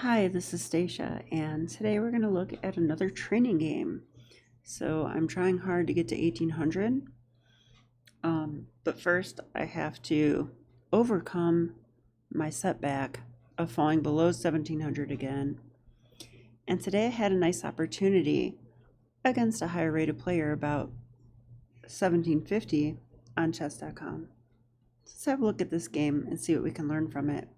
Hi, this is Stacia, and today we're going to look at another training game. So I'm trying hard to get to 1800, but first I have to overcome my setback of falling below 1700 again. And today I had a nice opportunity against a higher rated player, about 1750 on chess.com. Let's have a look at this game and see what we can learn from it.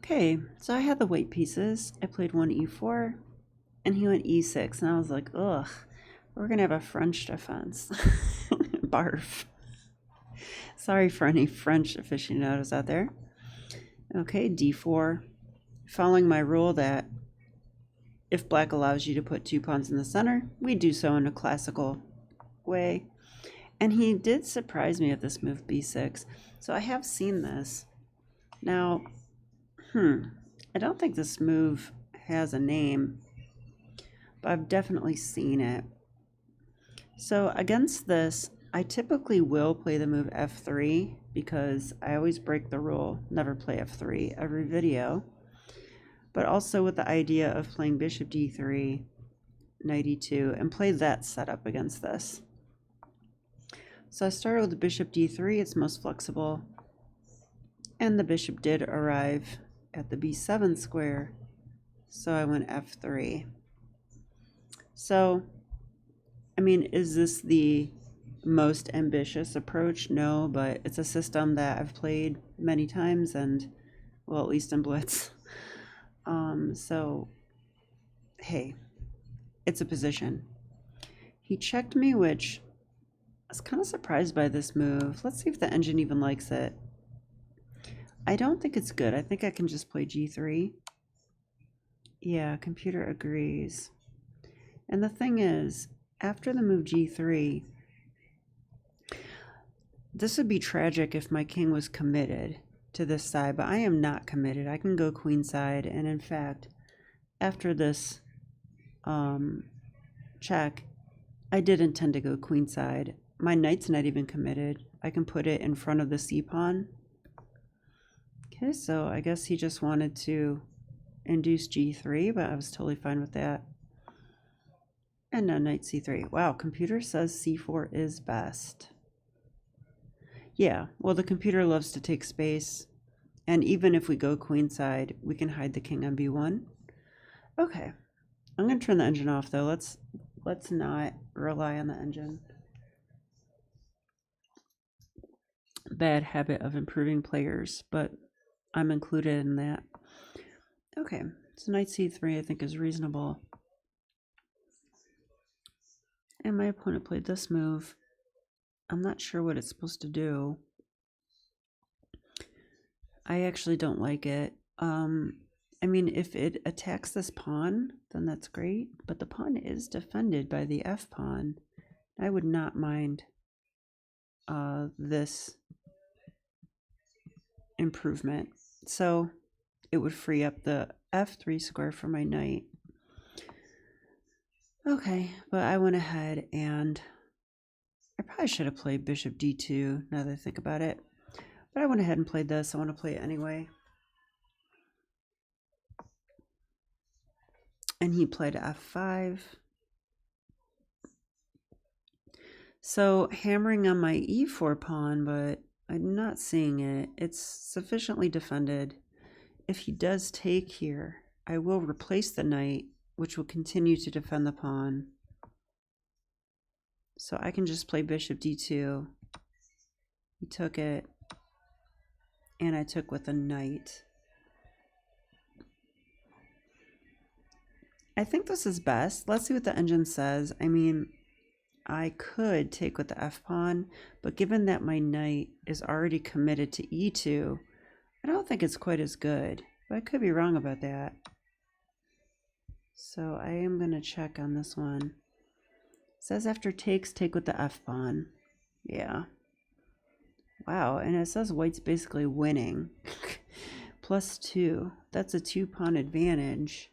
Okay, so I had the white pieces. I played one e4, and he went e6, and I was like, ugh, we're gonna have a French defense. Barf. Sorry for any French aficionados out there. Okay, d4. Following my rule that if black allows you to put 2 pawns in the center, we do so in a classical way. And he did surprise me with this move, b6. So I have seen this. Now, I don't think this move has a name, but I've definitely seen it. So against this, I typically will play the move f3 because I always break the rule, never play f3 every video. But also with the idea of playing bishop d3, knight e2, and play that setup against this. So I started with the bishop d3, it's most flexible, and the bishop did arrive at the b7 square, so I went f3. So, I mean, is this the most ambitious approach? No, but it's a system that I've played many times, and, well, at least in Blitz. So, hey, it's a position. He checked me, which I was kind of surprised by this move. Let's see if the engine even likes it. I don't think it's good. I think I can just play g3. Yeah, computer agrees. And the thing is, after the move g3, this would be tragic if my king was committed to this side, but I am not committed. I can go queenside, and in fact, after this check, I did intend to go queenside. My knight's not even committed. I can put it in front of the c-pawn. Okay, so I guess he just wanted to induce g3, but I was totally fine with that. And now knight c3. Wow, computer says c4 is best. Yeah, well, the computer loves to take space, and even if we go queenside, we can hide the king on b1. Okay, I'm going to turn the engine off, though. Let's not rely on the engine. Bad habit of improving players, but I'm included in that. Okay, so knight c3 I think is reasonable. And my opponent played this move. I'm not sure what it's supposed to do. I actually don't like it. I mean, if it attacks this pawn, then that's great, but the pawn is defended by the f pawn. I would not mind this improvement. So it would free up the f3 square for my knight. Okay, but I went ahead and I probably should have played bishop d2 now that I think about it. But I went ahead and played this. I want to play it anyway. And he played f5. So hammering on my e4 pawn, but I'm not seeing it. It's sufficiently defended. If he does take here, I will replace the knight, which will continue to defend the pawn. So I can just play bishop d2. He took it, and I took with a knight. I think this is best. Let's see what the engine says. I mean, I could take with the f-pawn, but given that my knight is already committed to e2, I don't think it's quite as good. But I could be wrong about that. So I am going to check on this one. It says after takes, take with the f-pawn. Yeah. Wow, and it says white's basically winning. +2. That's a 2-pawn advantage.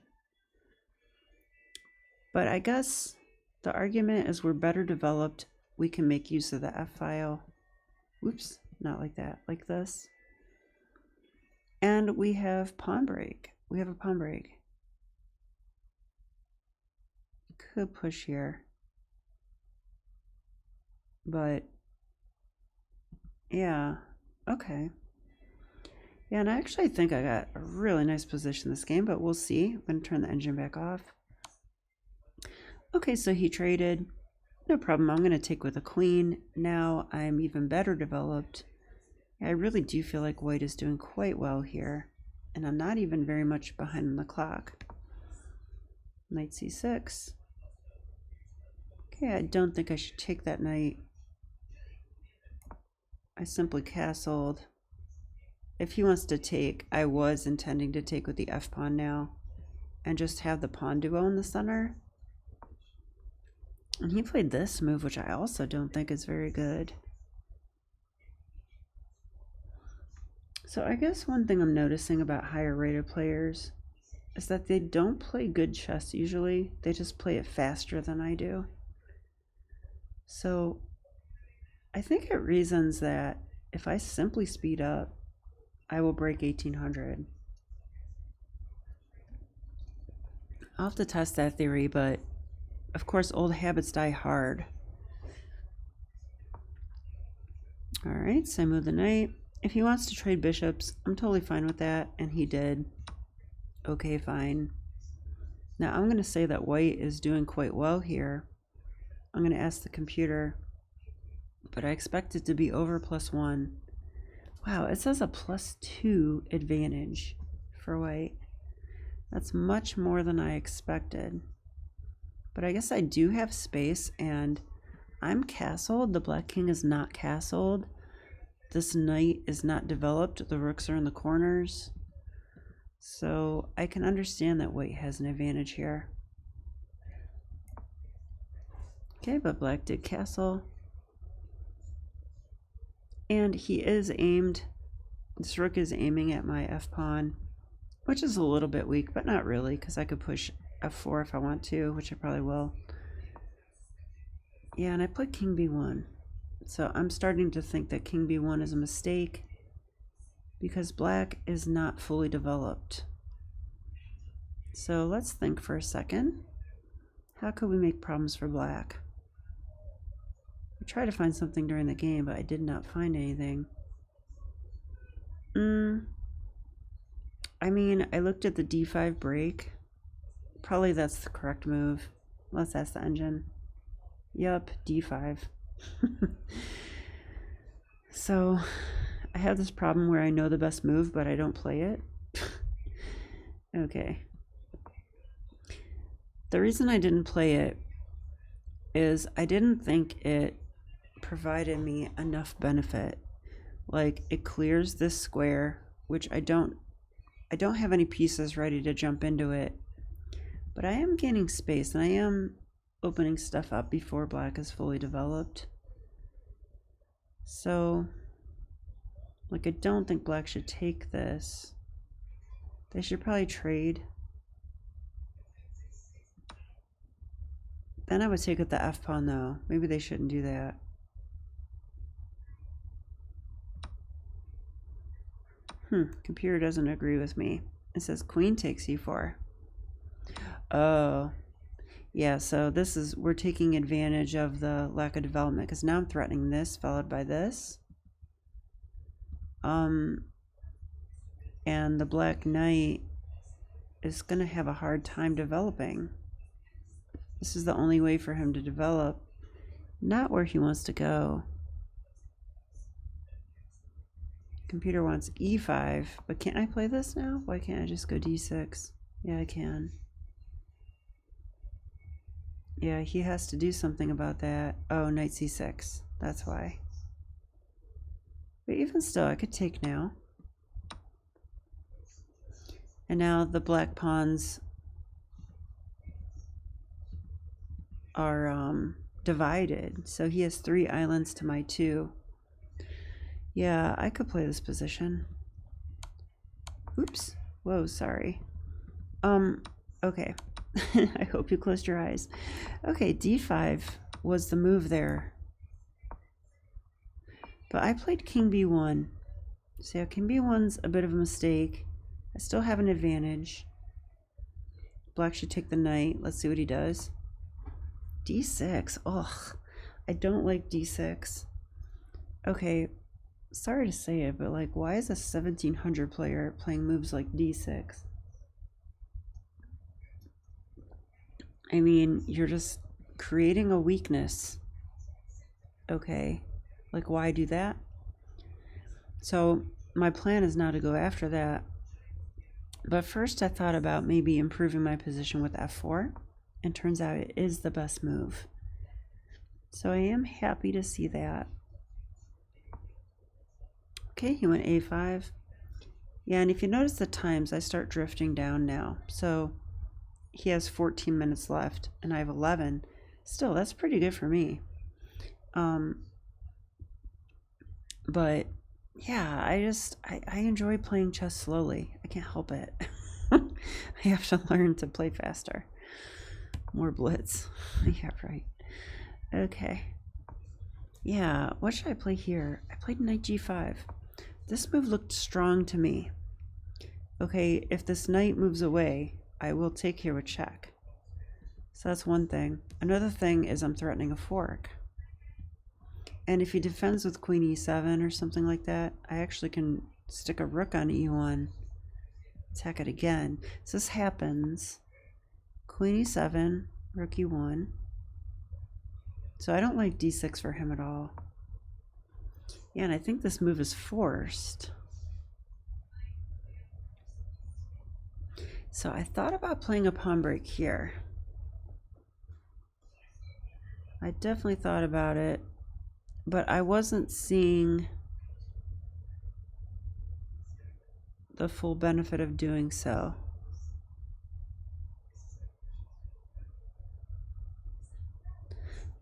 But I guess the argument is we're better developed. We can make use of the f-file. Whoops, not like that, like this. And we have pawn break. We have a pawn break. Could push here. But yeah, okay. Yeah, and I actually think I got a really nice position this game, but we'll see. I'm going to turn the engine back off. Okay, so he traded. No problem. I'm going to take with a queen. Now I'm even better developed. I really do feel like white is doing quite well here. And I'm not even very much behind on the clock. Knight c6. Okay, I don't think I should take that knight. I simply castled. If he wants to take, I was intending to take with the f-pawn now and just have the pawn duo in the center. And he played this move, which I also don't think is very good. So I guess one thing I'm noticing about higher rated players is that they don't play good chess usually. They just play it faster than I do. So I think it reasons that if I simply speed up, I will break 1800. I'll have to test that theory, but of course old habits die hard. All right, so I move the knight. If he wants to trade bishops, I'm totally fine with that, and he did. Okay, fine. Now I'm going to say that white is doing quite well here. I'm going to ask the computer, but I expect it to be over +1. Wow, it says a +2 advantage for white. That's much more than I expected. But I guess I do have space, and I'm castled. The black king is not castled. This knight is not developed. The rooks are in the corners. So I can understand that white has an advantage here. Okay, but black did castle. And he is aimed, this rook is aiming at my f-pawn, which is a little bit weak, but not really, because I could push f4 if I want to, which I probably will. Yeah, and I put king b1. So I'm starting to think that king b1 is a mistake because black is not fully developed. So let's think for a second. How could we make problems for black? I tried to find something during the game, but I did not find anything. I mean, I looked at the d5 break. Probably that's the correct move. Let's ask the engine. Yup, d5. So I have this problem where I know the best move, but I don't play it. Okay. The reason I didn't play it is I didn't think it provided me enough benefit. Like, it clears this square, which I don't have any pieces ready to jump into it, but I am gaining space and I am opening stuff up before black is fully developed. So, like, I don't think black should take this. They should probably trade. Then I would take with the f-pawn though. Maybe they shouldn't do that. Computer doesn't agree with me. It says queen takes e4. Oh. Yeah, so this is, we're taking advantage of the lack of development because now I'm threatening this followed by this. And the black knight is going to have a hard time developing. This is the only way for him to develop, not where he wants to go. Computer wants e5, but can't I play this now? Why can't I just go d6? Yeah, I can. Yeah, he has to do something about that. Oh, knight c6. That's why. But even still, I could take now. And now the black pawns are divided. So he has 3 islands to my 2. Yeah, I could play this position. Oops. Whoa, sorry. Okay. I hope you closed your eyes. Okay, d5 was the move there. But I played king b1. So yeah, king b1's a bit of a mistake. I still have an advantage. Black should take the knight. Let's see what he does. d6. Ugh, I don't like d6. Okay, sorry to say it, but like, why is a 1700 player playing moves like d6? I mean, you're just creating a weakness. Okay, like, why do that? So my plan is now to go after that. But first I thought about maybe improving my position with f4, and turns out it is the best move. So I am happy to see that. Okay, he went a5. Yeah, and if you notice the times, I start drifting down now. So he has 14 minutes left, and I have 11. Still, that's pretty good for me. But yeah, I enjoy playing chess slowly. I can't help it. I have to learn to play faster. More blitz. Yeah, right. Okay. Yeah, what should I play here? I played knight g5. This move looked strong to me. Okay, if this knight moves away, I will take here with check. So that's one thing. Another thing is I'm threatening a fork. And if he defends with queen e7 or something like that, I actually can stick a rook on e1, attack it again. So this happens. Queen e7, rook e1. So I don't like d6 for him at all. Yeah, and I think this move is forced. So I thought about playing a pawn break here. I definitely thought about it, but I wasn't seeing the full benefit of doing so.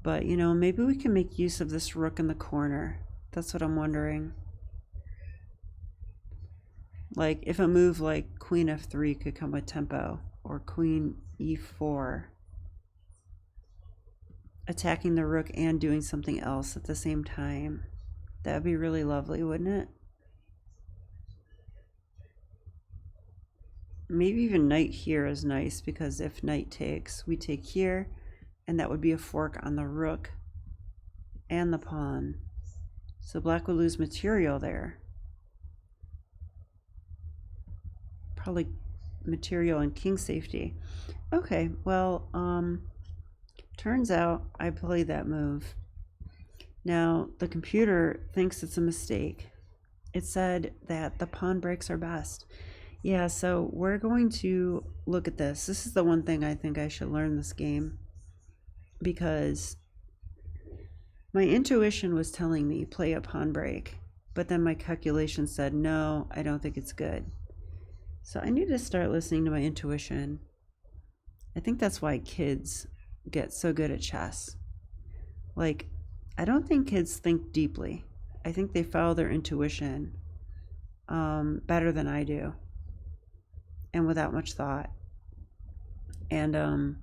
But, you know, maybe we can make use of this rook in the corner. That's what I'm wondering. Like, if a move like queen f3 could come with tempo, or queen e4, attacking the rook and doing something else at the same time. That would be really lovely, wouldn't it? Maybe even knight here is nice, because if knight takes, we take here, and that would be a fork on the rook and the pawn. So black would lose material there. Probably material and king safety. Okay, well, turns out I played that move. Now, the computer thinks it's a mistake. It said that the pawn breaks are best. Yeah, so we're going to look at this. This is the one thing I think I should learn this game, because my intuition was telling me play a pawn break, but then my calculation said, no, I don't think it's good. So I need to start listening to my intuition. I think that's why kids get so good at chess. Like, I don't think kids think deeply. I think they follow their intuition better than I do, and without much thought. And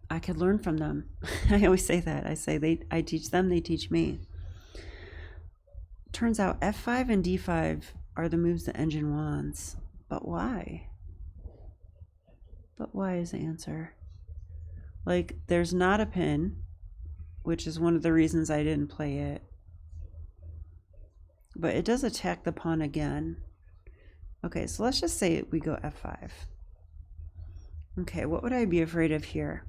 I could learn from them. I always say that. I say I teach them, they teach me. Turns out f5 and d5 are the moves the engine wants. But why? But why is the answer? Like, there's not a pin, which is one of the reasons I didn't play it. But it does attack the pawn again. Okay, so let's just say we go f5. Okay, what would I be afraid of here?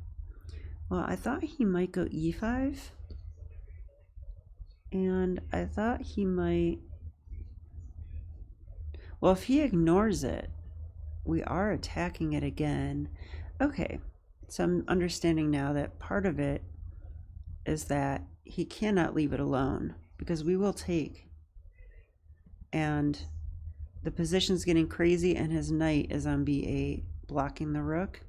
Well, I thought he might go e5. And I thought he might... Well, if he ignores it, we are attacking it again. Okay, so I'm understanding now that part of it is that he cannot leave it alone, because we will take. And the position's getting crazy, and his knight is on b8, blocking the rook.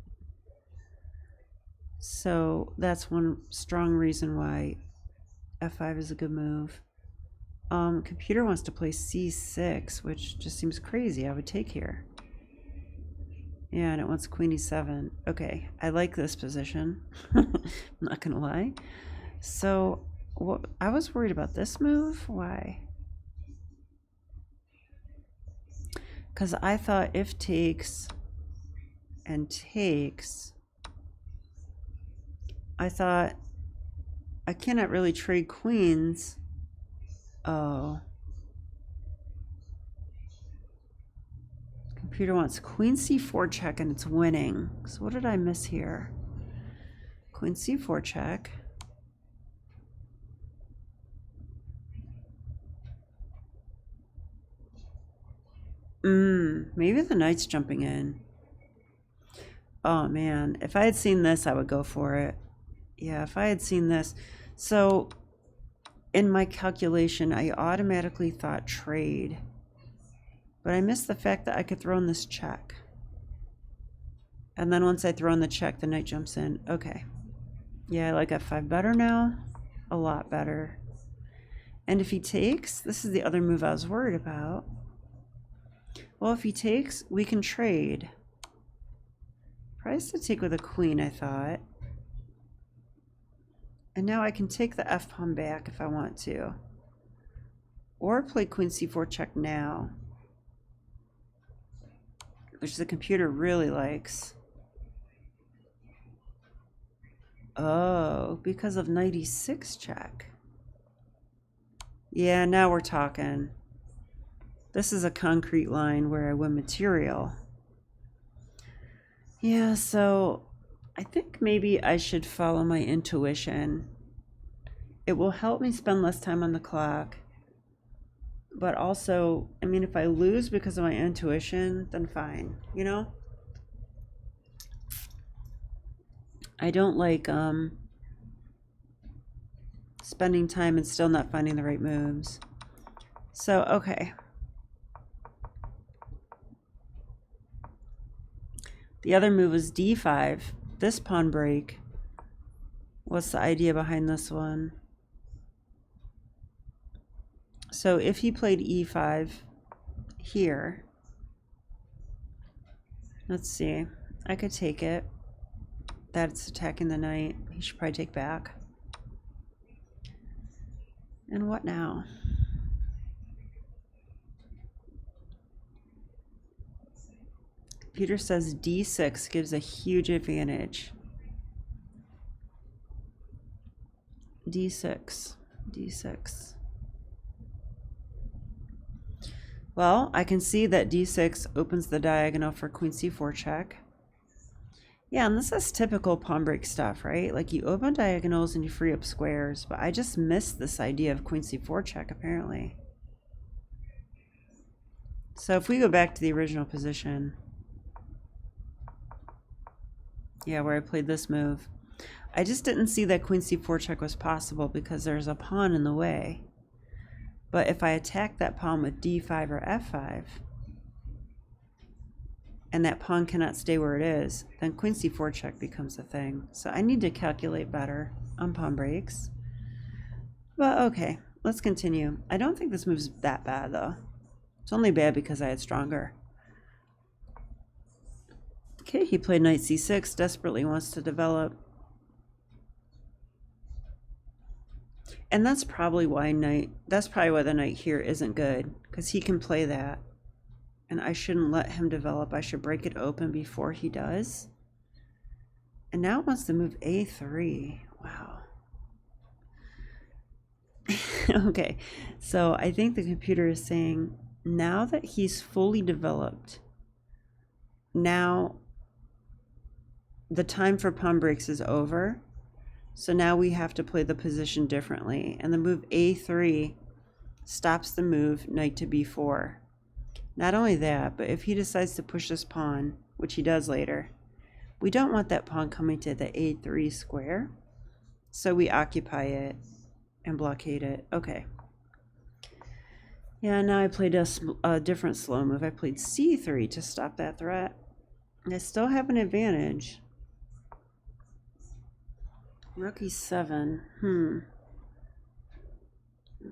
So that's one strong reason why f5 is a good move. Computer wants to play c6, which just seems crazy. I would take here. Yeah, and it wants queen e7. Okay, I like this position. I'm not gonna lie. So I was worried about this move. Why? Because I thought if takes and takes, I thought I cannot really trade queens. Oh. Computer wants queen c4 check and it's winning. So what did I miss here? Queen c4 check. Maybe the knight's jumping in. Oh man, if I had seen this, I would go for it. Yeah, if I had seen this. So in my calculation, I automatically thought trade. But I missed the fact that I could throw in this check. And then once I throw in the check, the knight jumps in. Okay. Yeah, I like f5 better now. A lot better. And if he takes, this is the other move I was worried about. Well, if he takes, we can trade. Price to take with a queen, I thought. And now I can take the f-pawn back if I want to. Or play queen c4 check now. Which the computer really likes. Oh, because of knight e6 check. Yeah, now we're talking. This is a concrete line where I win material. Yeah, so I think maybe I should follow my intuition. It will help me spend less time on the clock. But also, I mean, if I lose because of my intuition, then fine, you know? I don't like spending time and still not finding the right moves. So, okay. The other move was d5. This pawn break. What's the idea behind this one? So if he played e5 here, let's see, I could take it. That's attacking the knight. He should probably take back. And what now? Computer says d6 gives a huge advantage. d6, d6. Well, I can see that d6 opens the diagonal for queen c4 check. Yeah, and this is typical pawn break stuff, right? Like you open diagonals and you free up squares, but I just missed this idea of queen c4 check apparently. So if we go back to the original position, yeah, where I played this move, I just didn't see that queen c4 check was possible because there's a pawn in the way. But if I attack that pawn with d5 or f5, and that pawn cannot stay where it is, then queen c4 check becomes a thing. So I need to calculate better on pawn breaks. But okay, let's continue. I don't think this move's that bad though. It's only bad because I had stronger. Okay, he played knight c6, desperately wants to develop. And that's probably why the knight here isn't good, because he can play that. And I shouldn't let him develop. I should break it open before he does. And now it wants to move a3. Wow. Okay, so I think the computer is saying, now that he's fully developed, now the time for pawn breaks is over. So now we have to play the position differently. And the move a3 stops the move knight to b4. Not only that, but if he decides to push this pawn, which he does later, we don't want that pawn coming to the a3 square. So we occupy it and blockade it. Okay. Yeah, now I played a different slow move. I played c3 to stop that threat. And I still have an advantage. Rook e7. Rook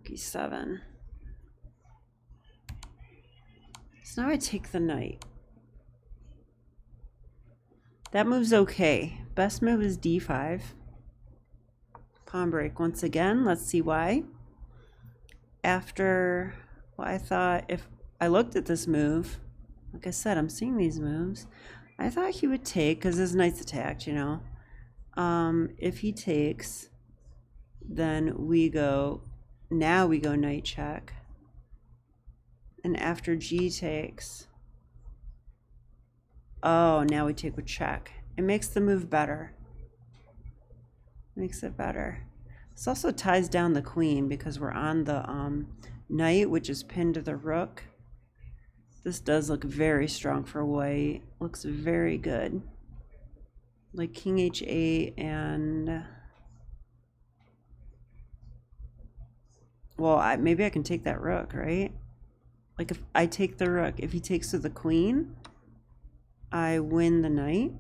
e7. So now I take the knight. That move's okay. Best move is d5. Pawn break once again. Let's see why. After, well, I thought if I looked at this move, Like I said, I'm seeing these moves. I thought he would take, because his knight's attacked, you know. If he takes, then we go, now we go knight check. And after G takes, oh, now we take with check. It makes the move better. Makes it better. This also ties down the queen because we're on the knight, which is pinned to the rook. This does look very strong for white. Looks very good. Like king h8 and... Well, maybe I can take that rook, right? Like if I take the rook, if he takes to the queen, I win the knight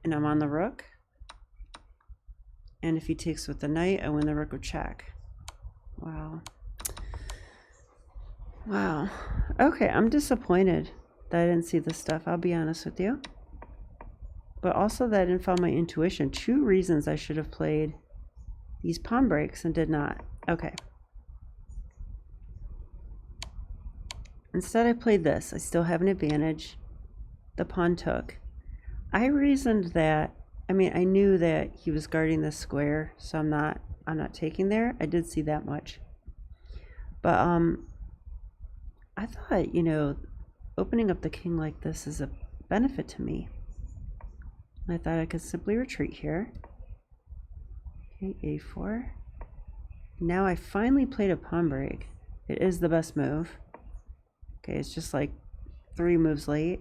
and I'm on the rook. And if he takes with the knight, I win the rook with check. Wow. Wow. Okay, I'm disappointed that I didn't see this stuff, I'll be honest with you. But also that I didn't follow my intuition. 2 reasons I should have played these pawn breaks and did not. Okay. Instead I played this. I still have an advantage. The pawn took. I reasoned that, I mean, I knew that he was guarding this square, so I'm not taking there. I did see that much. But I thought, you know, opening up the king like this is a benefit to me. I thought I could simply retreat here. Okay, a4. Now I finally played a pawn break. It is the best move. Okay, it's just like 3 moves late.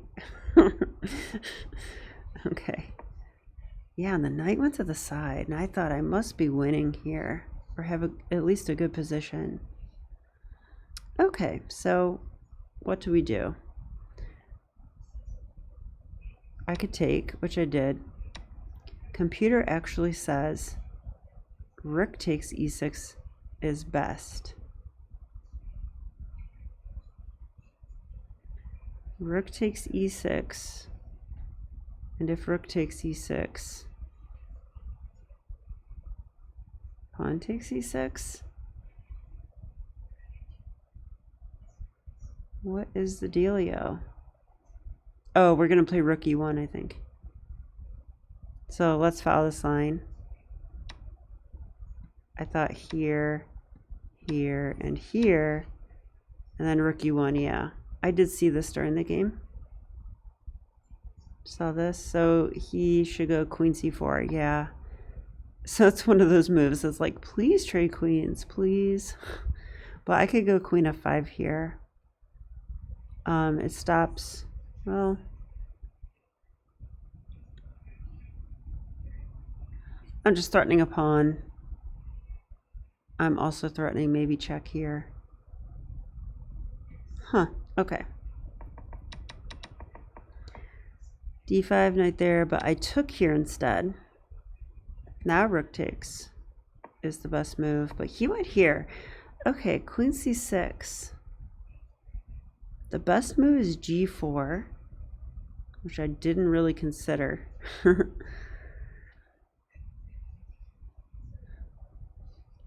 Okay. Yeah, and the knight went to the side, and I thought I must be winning here, or have at least a good position. Okay, so what do we do? I could take, which I did. Computer actually says rook takes e6 is best. Rook takes e6, and if rook takes e6, pawn takes e6. What is the dealio? Oh, we're gonna play rook e1, I think. So let's follow this line. I thought here, here, and here, and then rook e1, yeah. I did see this during the game. Saw this. So he should go queen c4, yeah. So it's one of those moves that's like, please trade queens, please. But I could go queen f5 here. It stops, well, I'm just threatening a pawn. I'm also threatening maybe check here. Huh, okay. d5, knight there, but I took here instead. Now rook takes is the best move, but he went here. Okay, queen c6. The best move is g4, which I didn't really consider.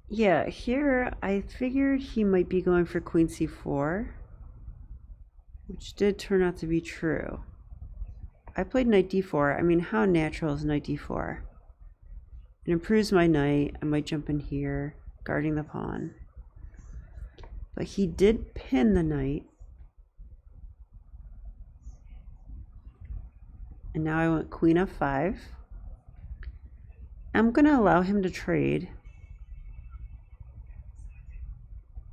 Yeah, here I figured he might be going for queen c4, which did turn out to be true. I played knight d4. I mean, how natural is knight d4? It improves my knight. I might jump in here, guarding the pawn. But he did pin the knight. And now I went queen f5. I'm going to allow him to trade.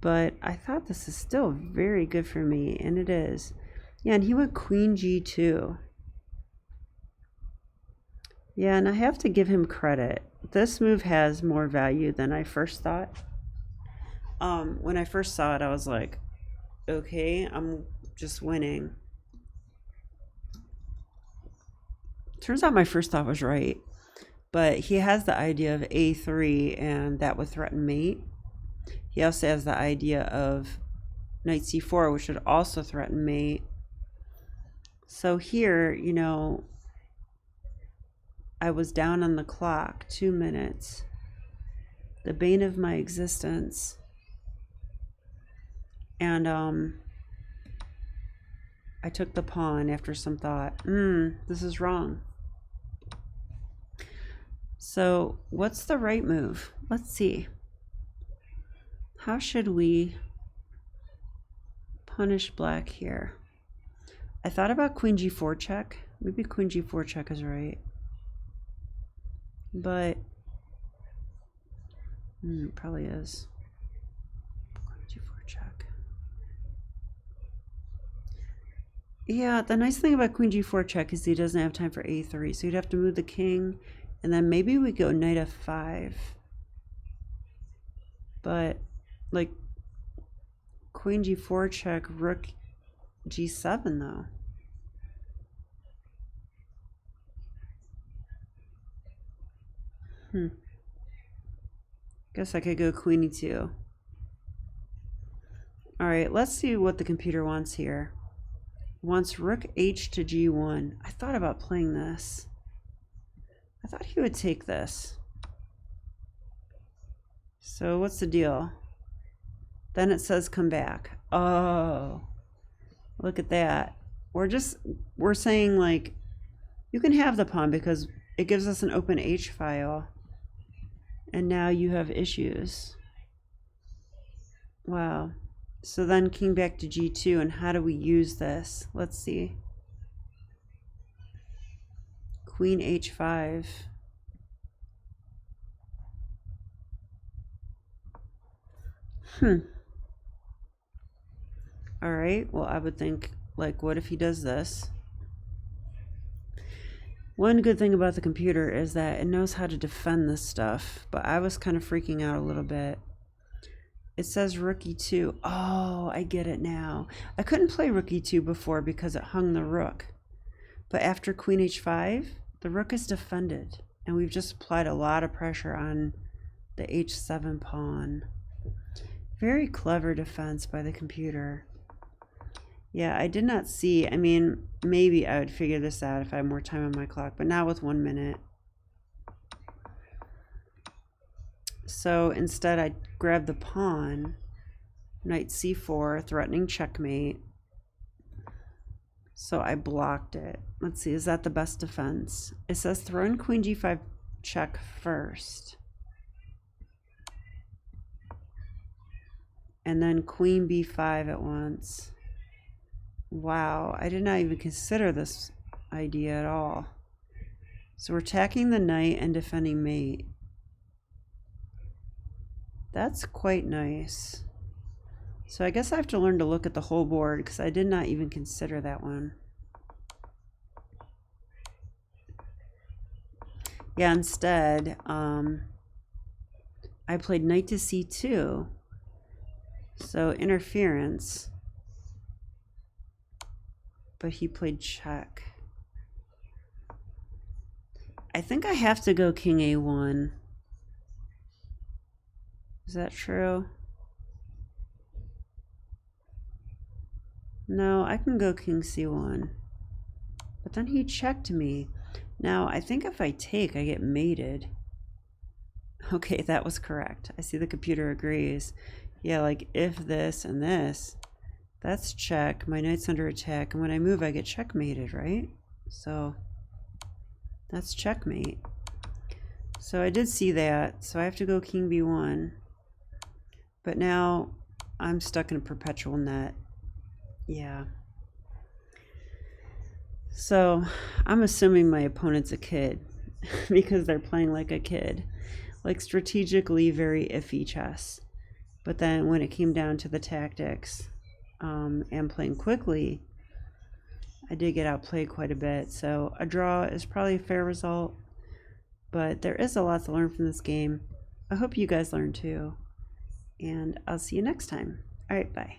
But I thought this is still very good for me, and it is. Yeah, and he went queen g2. Yeah, and I have to give him credit. This move has more value than I first thought. When I first saw it, I was like, okay, I'm just winning. Turns out my first thought was right. But he has the idea of a3, and that would threaten mate. He also has the idea of knight c4, which would also threaten mate. So here, you know, I was down on the clock, 2 minutes. The bane of my existence. And I took the pawn after some thought. This is wrong. So what's the right move? Let's see. How should we punish black here? I thought about queen g4 check. Maybe queen g4 check is right. But it probably is. Queen g4 check. Yeah, the nice thing about queen g4 check is he doesn't have time for a3, so you'd have to move the king, and then maybe we go knight f5. But like queen g4 check, rook g7 though. Guess I could go queen e2. All right, let's see what the computer wants here. Wants rook h to g1. I thought about playing this. I thought he would take this. So what's the deal? Then it says come back. Oh, look at that. We're saying like, you can have the pawn because it gives us an open H file. And now you have issues. Wow. So then king back to g2, and how do we use this? Let's see. Queen h5. All right, well, I would think, like, what if he does this? One good thing about the computer is that it knows how to defend this stuff, but I was kind of freaking out a little bit. It says rook e2. Oh, I get it now. I couldn't play rook e2 before because it hung the rook. But after queen h5, the rook is defended. And we've just applied a lot of pressure on the h7 pawn. Very clever defense by the computer. Yeah, I did not see. I mean, maybe I would figure this out if I had more time on my clock, but not with 1 minute. So instead I grabbed the pawn, knight c4, threatening checkmate. So I blocked it. Let's see, is that the best defense? It says throw in queen g5 check first. And then queen b5 at once. Wow, I did not even consider this idea at all. So we're attacking the knight and defending mate. That's quite nice. So I guess I have to learn to look at the whole board because I did not even consider that one. Yeah, instead, I played knight to c2. So interference. But he played check. I think I have to go king a1. Is that true? No, I can go king c1. But then he checked me. Now, I think if I take, I get mated. Okay, that was correct. I see the computer agrees. Yeah, like if this and this, that's check. My knight's under attack. And when I move, I get checkmated, right? So that's checkmate. So I did see that. So I have to go king b1. But now I'm stuck in a perpetual net. Yeah. So I'm assuming my opponent's a kid because they're playing like a kid. Like strategically very iffy chess. But then when it came down to the tactics and playing quickly, I did get outplayed quite a bit. So a draw is probably a fair result. But there is a lot to learn from this game. I hope you guys learn too. And I'll see you next time. All right, bye.